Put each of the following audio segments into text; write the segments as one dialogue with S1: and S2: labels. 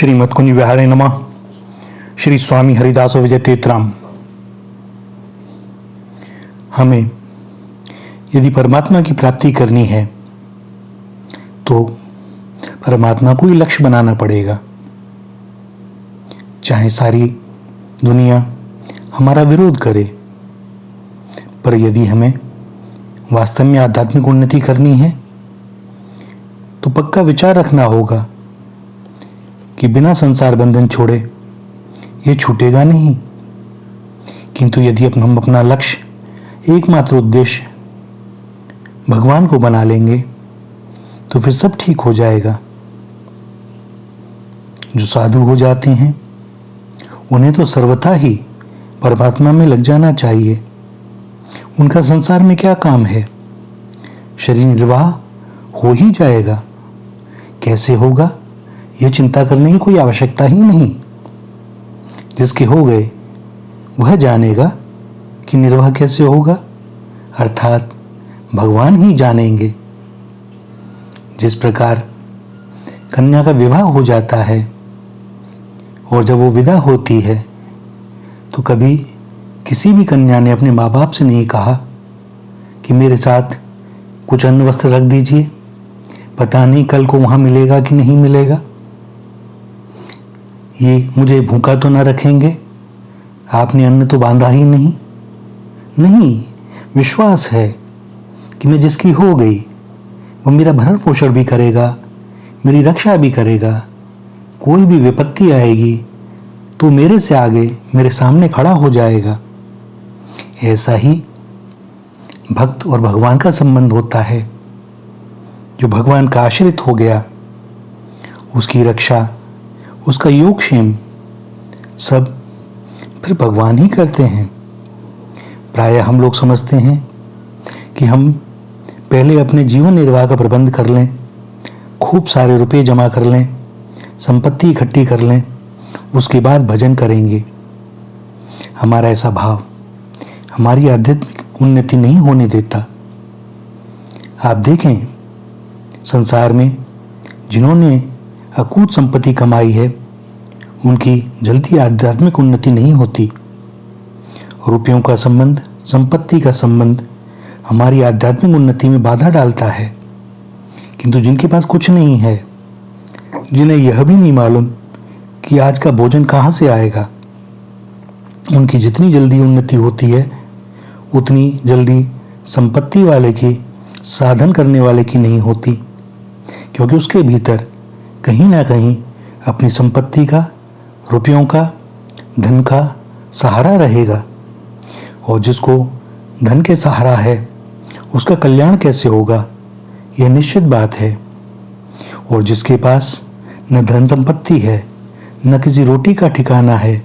S1: श्रीमद् कुंज विहारे नमः। श्री स्वामी हरिदास विजय तीर्थराम। हमें यदि परमात्मा की प्राप्ति करनी है तो परमात्मा को ही लक्ष्य बनाना पड़ेगा। चाहे सारी दुनिया हमारा विरोध करे, पर यदि हमें वास्तव में आध्यात्मिक उन्नति करनी है तो पक्का विचार रखना होगा कि बिना संसार बंधन छोड़े ये छूटेगा नहीं। किंतु यदि हम अपना लक्ष्य, एकमात्र उद्देश्य भगवान को बना लेंगे तो फिर सब ठीक हो जाएगा। जो साधु हो जाते हैं उन्हें तो सर्वथा ही परमात्मा में लग जाना चाहिए। उनका संसार में क्या काम है? शरीर निर्वाह हो ही जाएगा। कैसे होगा यह चिंता करने की कोई आवश्यकता ही नहीं। जिसके हो गए वह जानेगा कि निर्वाह कैसे होगा, अर्थात भगवान ही जानेंगे। जिस प्रकार कन्या का विवाह हो जाता है और जब वो विदा होती है तो कभी किसी भी कन्या ने अपने माँ बाप से नहीं कहा कि मेरे साथ कुछ अन्न वस्त्र रख दीजिए, पता नहीं कल को वहां मिलेगा कि नहीं मिलेगा, ये मुझे भूखा तो ना रखेंगे, आपने अन्न तो बांधा ही नहीं। नहीं, विश्वास है कि मैं जिसकी हो गई वो मेरा भरण पोषण भी करेगा, मेरी रक्षा भी करेगा। कोई भी विपत्ति आएगी तो मेरे से आगे मेरे सामने खड़ा हो जाएगा। ऐसा ही भक्त और भगवान का संबंध होता है। जो भगवान का आश्रित हो गया उसकी रक्षा, उसका योगक्षेम सब फिर भगवान ही करते हैं। प्रायः हम लोग समझते हैं कि हम पहले अपने जीवन निर्वाह का प्रबंध कर लें, खूब सारे रुपए जमा कर लें, संपत्ति इकट्ठी कर लें, उसके बाद भजन करेंगे। हमारा ऐसा भाव हमारी आध्यात्मिक उन्नति नहीं होने देता। आप देखें, संसार में जिन्होंने अकूत संपत्ति कमाई है उनकी जल्दी आध्यात्मिक उन्नति नहीं होती। रुपयों का संबंध, संपत्ति का संबंध हमारी आध्यात्मिक उन्नति में बाधा डालता है। किंतु जिनके पास कुछ नहीं है, जिन्हें यह भी नहीं मालूम कि आज का भोजन कहाँ से आएगा, उनकी जितनी जल्दी उन्नति होती है उतनी जल्दी संपत्ति वाले की, साधन करने वाले की नहीं होती। क्योंकि उसके भीतर कहीं ना कहीं अपनी संपत्ति का, रुपयों का, धन का सहारा रहेगा। और जिसको धन के सहारा है उसका कल्याण कैसे होगा, यह निश्चित बात है। और जिसके पास न धन संपत्ति है, न किसी रोटी का ठिकाना है,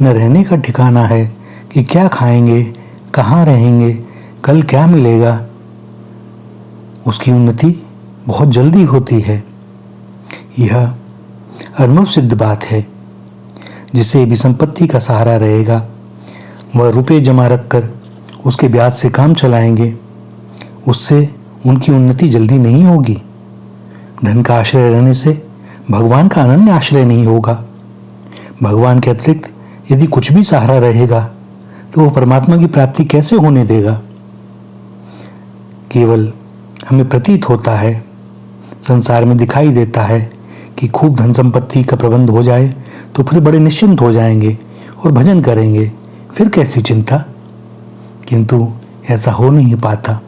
S1: न रहने का ठिकाना है कि क्या खाएंगे, कहाँ रहेंगे, कल क्या मिलेगा, उसकी उन्नति बहुत जल्दी होती है। यह अनुभव सिद्ध बात है। जिसे भी संपत्ति का सहारा रहेगा वह रुपए जमा रखकर उसके ब्याज से काम चलाएंगे, उससे उनकी उन्नति जल्दी नहीं होगी। धन का आश्रय रहने से भगवान का अनन्य आश्रय नहीं होगा। भगवान के अतिरिक्त यदि कुछ भी सहारा रहेगा तो वह परमात्मा की प्राप्ति कैसे होने देगा। केवल हमें प्रतीत होता है, संसार में दिखाई देता है कि खूब धन संपत्ति का प्रबंध हो जाए तो फिर बड़े निश्चिंत हो जाएंगे और भजन करेंगे, फिर कैसी चिंता। किंतु ऐसा हो नहीं पाता।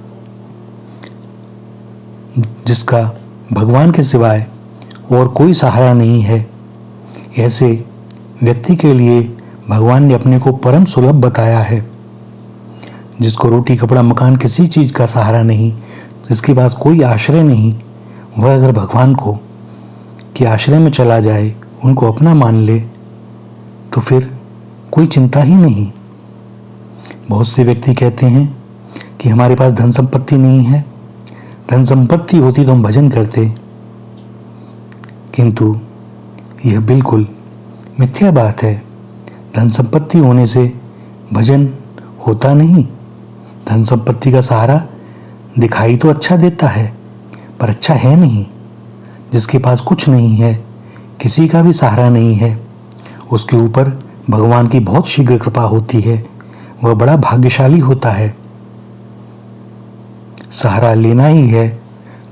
S1: जिसका भगवान के सिवाय और कोई सहारा नहीं है, ऐसे व्यक्ति के लिए भगवान ने अपने को परम सुलभ बताया है। जिसको रोटी कपड़ा मकान किसी चीज का सहारा नहीं, जिसके पास कोई आश्रय नहीं, वह अगर भगवान को के आश्रय में चला जाए, उनको अपना मान ले, तो फिर कोई चिंता ही नहीं। बहुत से व्यक्ति कहते हैं कि हमारे पास धन संपत्ति नहीं है, धन संपत्ति होती तो हम भजन करते। किंतु यह बिल्कुल मिथ्या बात है। धन संपत्ति होने से भजन होता नहीं। धन संपत्ति का सहारा दिखाई तो अच्छा देता है पर अच्छा है नहीं। जिसके पास कुछ नहीं है किसी का भी सहारा नहीं है, उसके ऊपर भगवान की बहुत शीघ्र कृपा होती है, वह बड़ा भाग्यशाली होता है। सहारा लेना ही है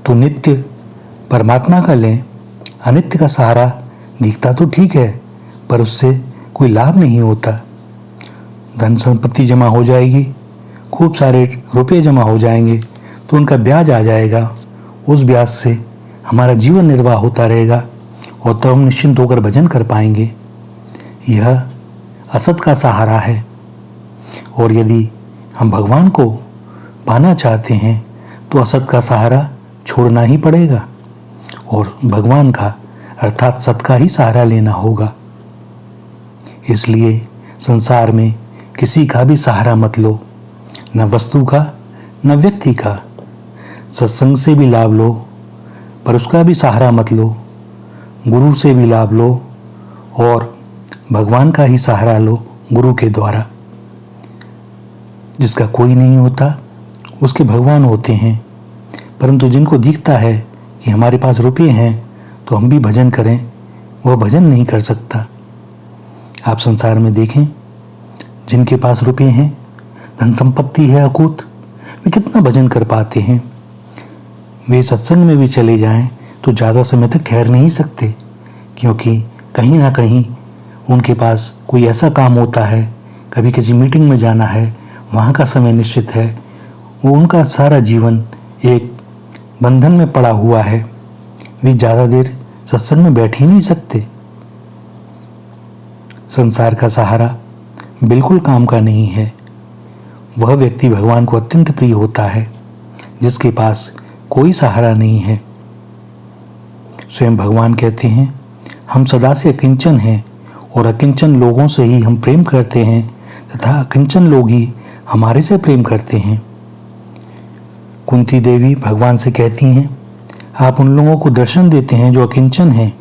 S1: तो नित्य परमात्मा का लें। अनित्य का सहारा दिखता तो ठीक है, पर उससे कोई लाभ नहीं होता। धन संपत्ति जमा हो जाएगी, खूब सारे रुपए जमा हो जाएंगे, तो उनका ब्याज आ जाएगा। उस ब्याज से हमारा जीवन निर्वाह होता रहेगा और तब हम निश्चिंत होकर भजन कर पाएंगे। यह असत का सहारा है। और यदि हम भगवान को पाना चाहते हैं तो असत का सहारा छोड़ना ही पड़ेगा और भगवान का अर्थात सत का ही सहारा लेना होगा। इसलिए संसार में किसी का भी सहारा मत लो, न वस्तु का न व्यक्ति का। सत्संग से भी लाभ लो, पर उसका भी सहारा मत लो। गुरु से भी लाभ लो और भगवान का ही सहारा लो गुरु के द्वारा। जिसका कोई नहीं होता उसके भगवान होते हैं, परंतु जिनको दिखता है कि हमारे पास रुपये हैं तो हम भी भजन करें, वह भजन नहीं कर सकता। आप संसार में देखें, जिनके पास रुपये हैं, धन संपत्ति है अकूत, वे कितना भजन कर पाते हैं। वे सत्संग में भी चले जाएं तो ज़्यादा समय तक ठहर नहीं सकते, क्योंकि कहीं ना कहीं उनके पास कोई ऐसा काम होता है, कभी किसी मीटिंग में जाना है, वहाँ का समय निश्चित है। वो उनका सारा जीवन एक बंधन में पड़ा हुआ है, वे ज़्यादा देर सत्संग में बैठ ही नहीं सकते। संसार का सहारा बिल्कुल काम का नहीं है। वह व्यक्ति भगवान को अत्यंत प्रिय होता है जिसके पास कोई सहारा नहीं है। स्वयं भगवान कहते हैं, हम सदा से अकिंचन हैं और अकिंचन लोगों से ही हम प्रेम करते हैं तथा अकिंचन लोग ही हमारे से प्रेम करते हैं। कुंती देवी भगवान से कहती हैं, आप उन लोगों को दर्शन देते हैं जो अकिंचन हैं।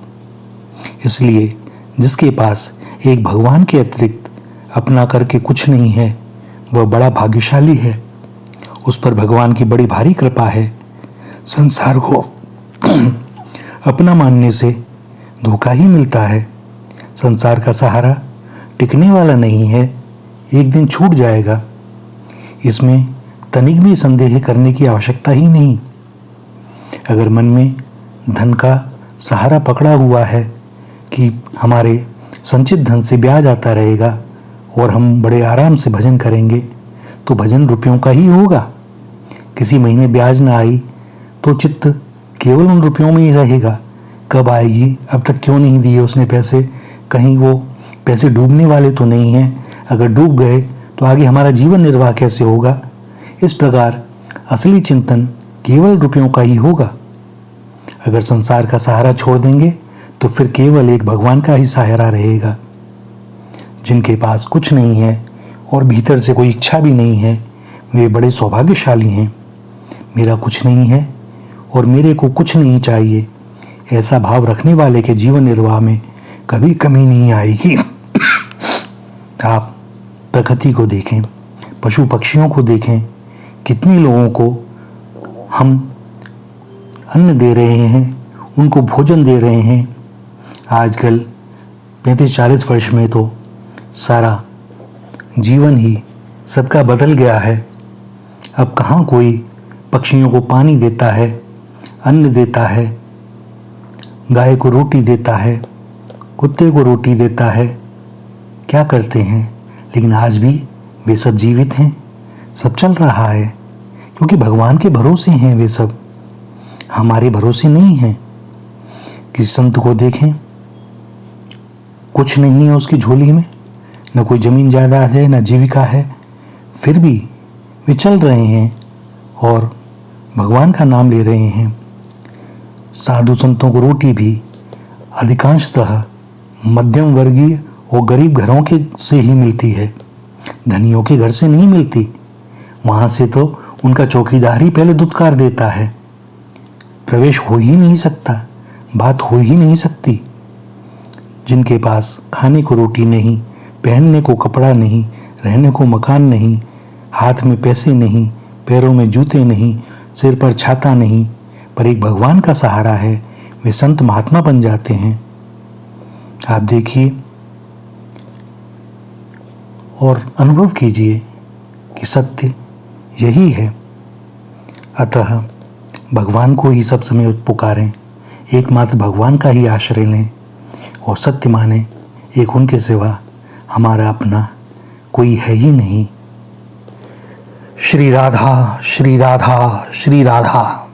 S1: इसलिए जिसके पास एक भगवान के अतिरिक्त अपना करके कुछ नहीं है, वह बड़ा भाग्यशाली है। उस पर भगवान की बड़ी भारी कृपा है। संसार को अपना मानने से धोखा ही मिलता है। संसार का सहारा टिकने वाला नहीं है, एक दिन छूट जाएगा। इसमें तनिक भी संदेह करने की आवश्यकता ही नहीं। अगर मन में धन का सहारा पकड़ा हुआ है कि हमारे संचित धन से ब्याज आता रहेगा और हम बड़े आराम से भजन करेंगे, तो भजन रुपयों का ही होगा। किसी महीने ब्याज ना आई तो चित्त केवल उन रुपयों में ही रहेगा। कब आएगी, अब तक क्यों नहीं दिए उसने पैसे, कहीं वो पैसे डूबने वाले तो नहीं हैं, अगर डूब गए तो आगे हमारा जीवन निर्वाह कैसे होगा। इस प्रकार असली चिंतन केवल रुपयों का ही होगा। अगर संसार का सहारा छोड़ देंगे तो फिर केवल एक भगवान का ही सहारा रहेगा। जिनके पास कुछ नहीं है और भीतर से कोई इच्छा भी नहीं है, वे बड़े सौभाग्यशाली हैं। मेरा कुछ नहीं है और मेरे को कुछ नहीं चाहिए, ऐसा भाव रखने वाले के जीवन निर्वाह में कभी कमी नहीं आएगी। आप प्रकृति को देखें, पशु पक्षियों को देखें, कितने लोगों को हम अन्न दे रहे हैं, उनको भोजन दे रहे हैं। आजकल 35-40 वर्ष में तो सारा जीवन ही सबका बदल गया है। अब कहाँ कोई पक्षियों को पानी देता है, अन्न देता है, गाय को रोटी देता है, कुत्ते को रोटी देता है, क्या करते हैं। लेकिन आज भी वे सब जीवित हैं, सब चल रहा है, क्योंकि भगवान के भरोसे हैं वे सब, हमारे भरोसे नहीं हैं। किसी संत को देखें, कुछ नहीं है उसकी झोली में, न कोई जमीन जायदाद है, न जीविका है, फिर भी वे चल रहे हैं और भगवान का नाम ले रहे हैं। साधु संतों को रोटी भी अधिकांशतः मध्यम वर्गीय और गरीब घरों के से ही मिलती है, धनियों के घर से नहीं मिलती। वहाँ से तो उनका चौकीदार ही पहले दुत्कार देता है, प्रवेश हो ही नहीं सकता, बात हो ही नहीं सकती। जिनके पास खाने को रोटी नहीं, पहनने को कपड़ा नहीं, रहने को मकान नहीं, हाथ में पैसे नहीं, पैरों में जूते नहीं, सिर पर छाता नहीं, पर एक भगवान का सहारा है, वे संत महात्मा बन जाते हैं। आप देखिए और अनुभव कीजिए कि सत्य यही है। अतः भगवान को ही सब समय पुकारें, एकमात्र भगवान का ही आश्रय लें और सत्य माने एक उनके सिवा हमारा अपना कोई है ही नहीं। श्री राधा श्री राधा श्री राधा।